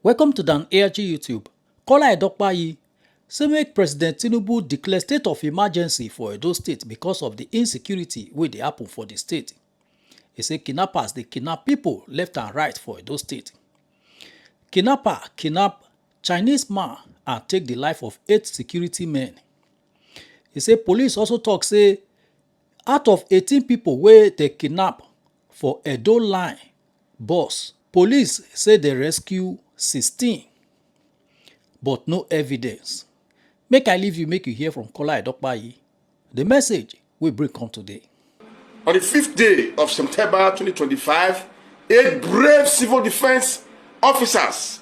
Welcome to Dan ARG YouTube. Bola Tinubu say make President Tinubu declare state of emergency for Edo State because of the insecurity wey dey happen for the state. He say kidnappers dey kidnap people left and right for Edo State. Kidnapper kidnap Chinese man and take the life of 8 security men. He say police also talk say out of 18 people wey dey kidnap for Edo line bus, police say they rescue 16 but no evidence. Make I leave you make you hear from Bola Tinubu. The message we bring come today. On the 5th day of September 2025, 8 brave civil defense officers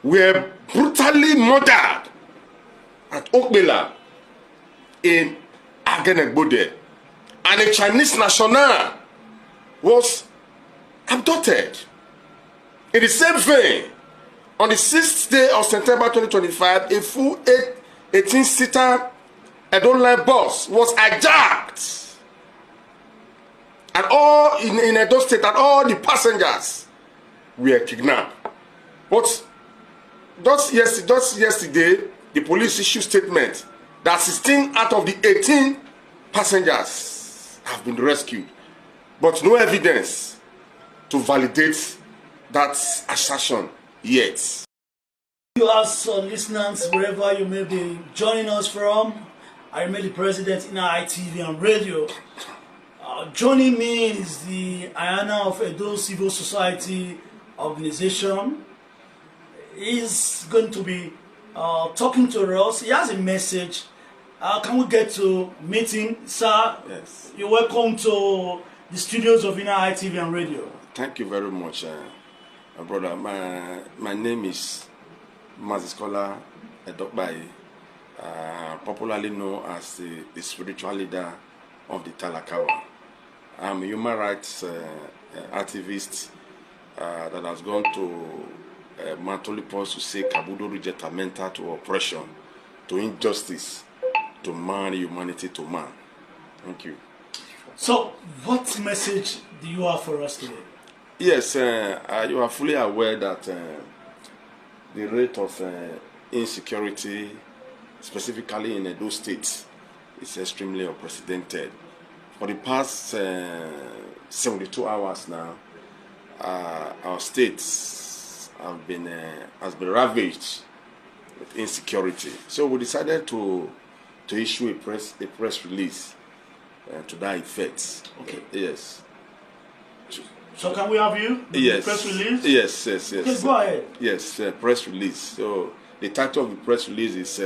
were brutally murdered at Okbela in Agenegbode, and a Chinese national was abducted. In the same vein, on the 6th day of September 2025, a full 18-seater Edo line bus was hijacked, and all in Edo State, and all the passengers were kidnapped. But just yesterday, the police issued statement that 16 out of the 18 passengers have been rescued, but no evidence to validate that assertion yet. You have some listeners wherever you may be joining us from. I remain the president in ITV and radio. Joining me is the Ayana of Edo Civil Society Organization. He's going to be talking to us. He has a message. Can we get to meeting, sir? Yes. You're welcome to the studios of Inner ITV and radio. Thank you very much, brother. My name is Maziskola Edokbai, popularly known as the spiritual leader of the Talakawa. I'm a human rights activist that has gone to Mantolipos to say Kabudo rejectamenta to oppression, to injustice, to man, humanity to man. Thank you. So, what message do you have for us today? Yes, you are fully aware that the rate of insecurity, specifically in Edo State, is extremely unprecedented. For the past 72 hours now, our states has been ravaged with insecurity. So we decided to issue a press release to that effect. Okay. Yes. So can we have you? Yes. Press release? Yes. Okay, go ahead. Yes, press release. So the title of the press release is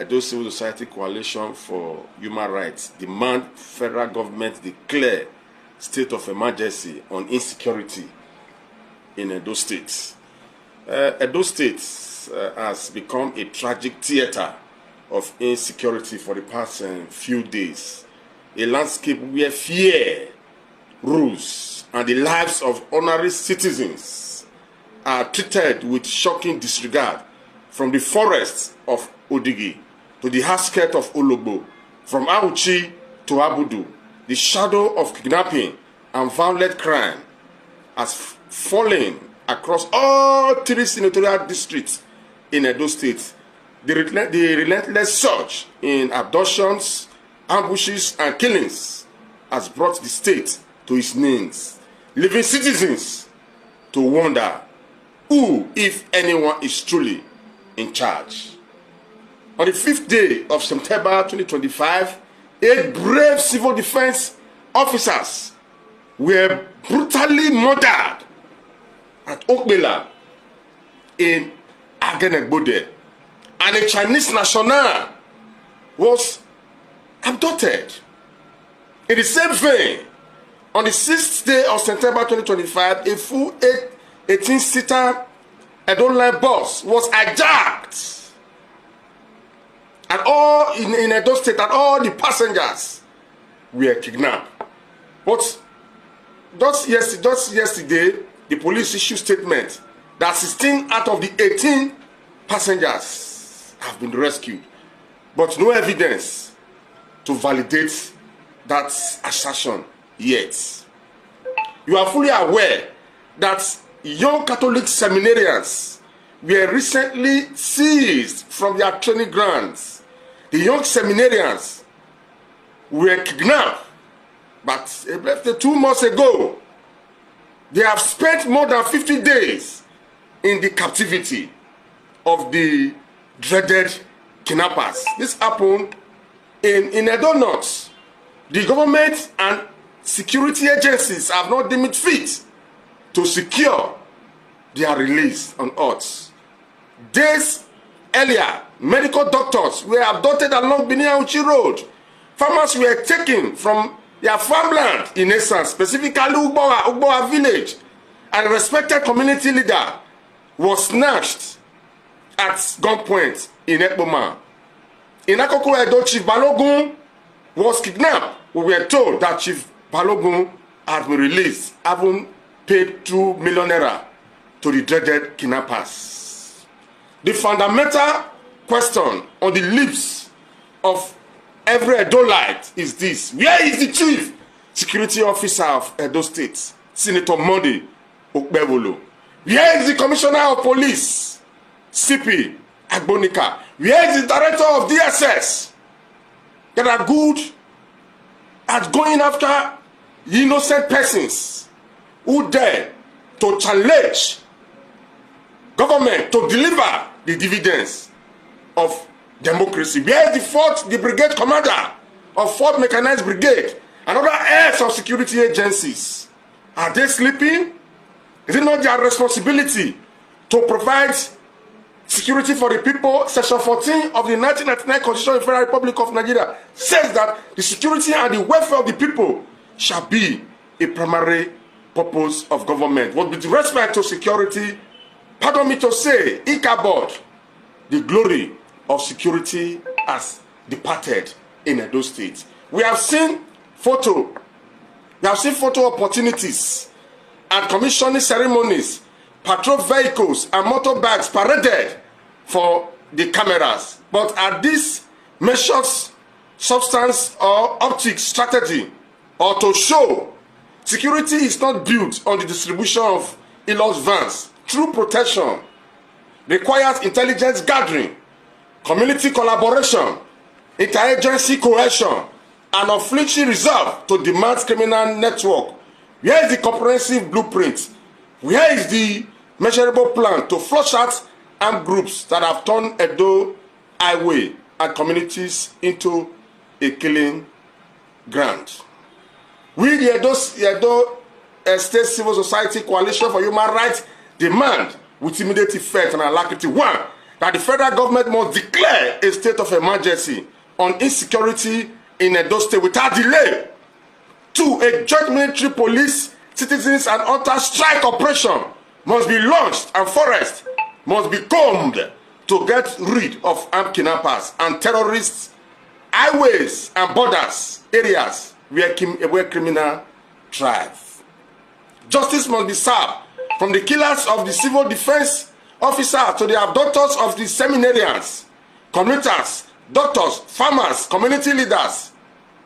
Edo Civil Society Coalition for Human Rights demand federal government declare state of emergency on insecurity in Edo State. Edo State has become a tragic theater of insecurity for the past few days. A landscape where fear rules and the lives of ordinary citizens are treated with shocking disregard, from the forests of Odigi to the outskirts of Ologbo, from Auchi to Abudu. The shadow of kidnapping and violent crime has fallen across all 3 senatorial districts in Edo State. The relentless surge in abductions, ambushes, and killings has brought the state to its knees, leaving citizens to wonder who, if anyone, is truly in charge. On the 5th day of September 2025, 8 brave civil defense officers were brutally murdered at Okbela in Agenegbode, and a Chinese national was abducted. In the same vein, on the 6th day of September 2025, a full 18-seater Edo line bus was hijacked, and all in Edo State, and all the passengers were kidnapped. But just yesterday, the police issued statement that 16 out of the 18 passengers have been rescued, but no evidence to validate that assertion yet. You are fully aware that young Catholic seminarians were recently seized from their training grounds. The young seminarians were kidnapped, but about 2 months ago, they have spent more than 50 days in the captivity of the dreaded kidnappers. This happened in Edo North. The government and security agencies have not deemed it fit to secure their release on earth. Days earlier, medical doctors were abducted along Biniauchi Road. Farmers were taken from their farmland in Esan, specifically Ugboa village, and a respected community leader was snatched at gunpoint in Ekpoma. In Akoko Edo, Chief Balogun was kidnapped. We were told that Chief Balogun had been released, having paid 2 million naira to the dreaded kidnappers. The fundamental question on the lips of every Edolite is this: where is the Chief Security Officer of Edo State, Senator Monday Okpebolo? Where is the Commissioner of Police, CP Agbonika? Where is the Director of DSS that are good at going after innocent persons who dare to challenge government to deliver the dividends of democracy? Where is the brigade commander of 4th Mechanized Brigade and other heads of security agencies? Are they sleeping? Is it not their responsibility to provide security for the people? Section 14 of the 1999 Constitution of the Federal Republic of Nigeria says that the security and the welfare of the people shall be a primary purpose of government. But with respect to security, pardon me to say, Ichabod, the glory of security has departed in Edo State. We have seen photo opportunities and commissioning ceremonies, patrol vehicles and motorbikes paraded for the cameras. But are these measures substance or optic strategy, or to show security is not built on the distribution of Elos vans? True protection requires intelligence gathering, community collaboration, interagency cohesion, and unflinching resolve to demand criminal network. Where is the comprehensive blueprint? Where is the measurable plan to flush out armed groups that have turned Edo highway and communities into a killing ground? We, the Edo State Civil Society Coalition for Human Rights, demand with immediate effect and alacrity: 1, that the federal government must declare a state of emergency on insecurity in Edo State without delay. 2, a joint military police, citizens and hunter strike operation must be launched, and forests must be combed to get rid of armed kidnappers and terrorists. Highways and borders areas where criminal thrive. Justice must be served, from the killers of the civil defense officers to the abductors of the seminarians, commuters, doctors, farmers, community leaders.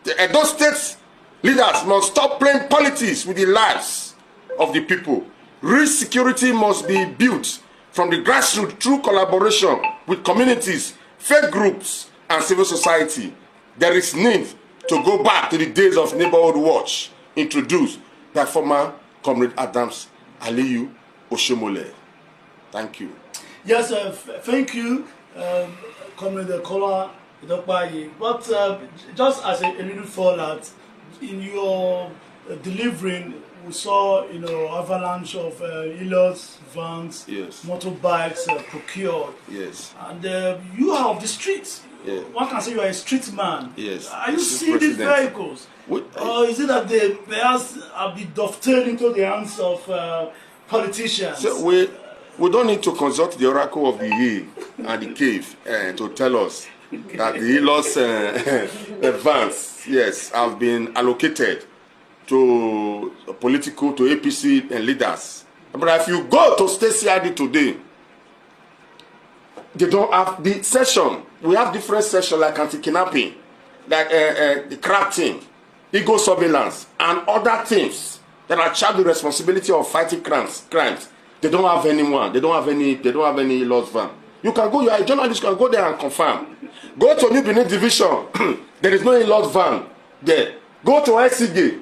The Edo State leaders must stop playing politics with the lives of the people. Real security must be built from the grassroots through collaboration with communities, faith groups, and civil society. There is need to go back to the days of neighborhood watch introduced by former Comrade Adams Aliyu Oshomole. Thank you. Yes, thank you, Comrade Kola Idokpayi. But just as a little fallout, in your delivering, we saw, avalanche of Elos vans, yes, motorbikes procured. Yes. And you are of the streets. Yeah. One can say you are a street man. Yes. Are you seeing these vehicles? Or is it that they perhaps have been dovetailed into the hands of politicians? So we don't need to consult the oracle of the hill and the cave to tell us that the Elos vans, yes, have been allocated to political, to APC and leaders. But if you go to State CID today, they don't have the session. We have different sessions like anti-kidnapping, like the crack team, ego surveillance, and other teams that are charged with the responsibility of fighting crimes. They don't have anyone. They don't have any lost van. You can go, you are a journalist, you can go there and confirm. Go to New Benin Division. There is no lost van there. Go to SCG.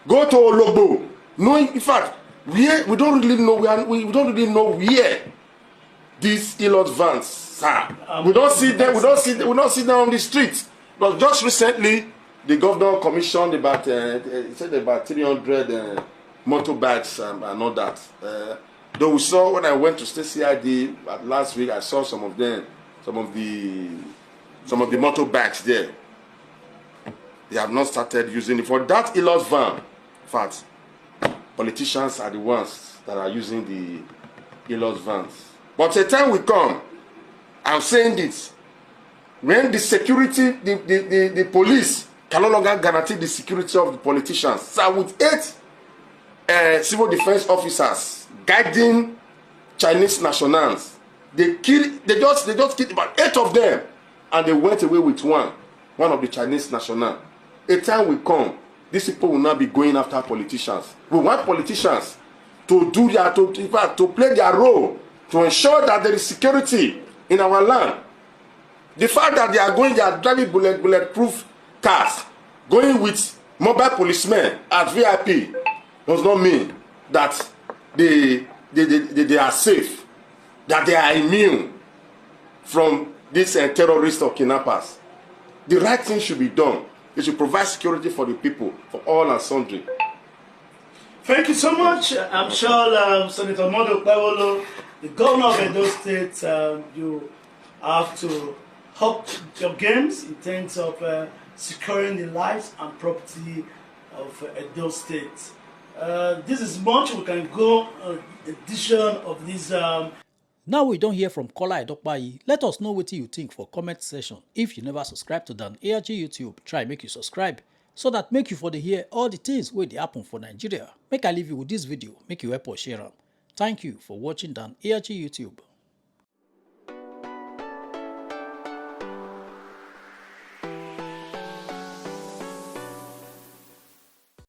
Go to Ologbo. No, in fact, we don't really know we don't really know where these lost vans are. We don't see them. We don't see them on the streets. But just recently, the governor commissioned about said about 300 motorbikes and all that. Though we saw when I went to State CID last week, I saw some of them, some of the motorbikes there. They have not started using it for that lost van. In fact, politicians are the ones that are using the lost vans. But a time will come, I'm saying this, when the security, the police can no longer guarantee the security of the politicians. So with 8 civil defense officers guiding Chinese nationals, they just killed about 8 of them, and they went away with one of the Chinese nationals. A time will come, these people will not be going after politicians. We want politicians to do their to play their role to ensure that there is security in our land. The fact that they are driving bulletproof cars, going with mobile policemen as VIP, does not mean that they are safe, that they are immune from these terrorists or kidnappers. The right thing should be done. It should provide security for the people, for all and sundry. Thank you so much. I'm sure Senator Mondo Pawolo, the governor of Edo State, you have to up your games in terms of securing the lives and property of Edo State. This is much we can go edition of this. Now we don't hear from Kola Edokpayi. Let us know what you think for comment section. If you never subscribe to Dan ARG YouTube, try make you subscribe so that make you for the hear all the things where they happen for Nigeria. Make I leave you with this video, make you help us share them. Thank you for watching Dan ARG YouTube.